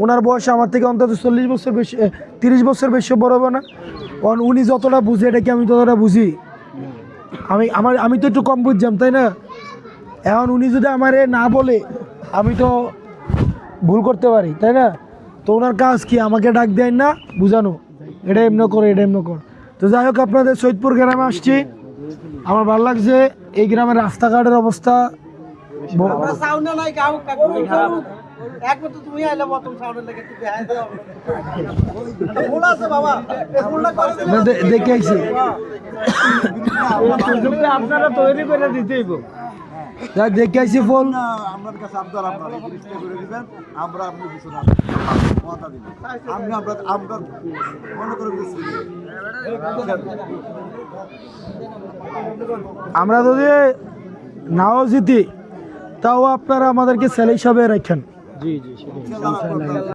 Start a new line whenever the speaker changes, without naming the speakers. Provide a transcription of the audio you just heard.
ওনার বয়স আমার থেকে অন্তত 40 বছর বেশি, 30 বছর বেশি বড় হবে না। কারণ উনি যতটা বুঝে এটা কি আমি ততটা বুঝি? আমি তো একটু কম বুঝলাম, তাই না? এখন উনি যদি আমারে না বলে আমি তো ভুল করতে পারি, তাই না? তো ওনার কাজ কি আমাকে ডাক দেয় না বুঝানো, এটা এমনি করে, এটা এমনি কর। তো যাই হোক, আপনাদের সৈয়দপুর গ্রামে আসছি, আমার ভালো লাগছে। এই গ্রামের রাস্তাঘাটের অবস্থা দেখে আইছি।
আপনারা তৈরি করে দিতেই
দেখে আইছি ফল।
আপনার কাছে আবদার, আপনারা জিনিসটা করে দিবেন, আমরা আপনি কিছু না কথা দিবেন। আমরা মনে করে দিচ্ছি,
আমরা যদি নাও জিতি তাও আপনারা আমাদেরকে ছেলে হিসাবে রাখেন।
জি জি।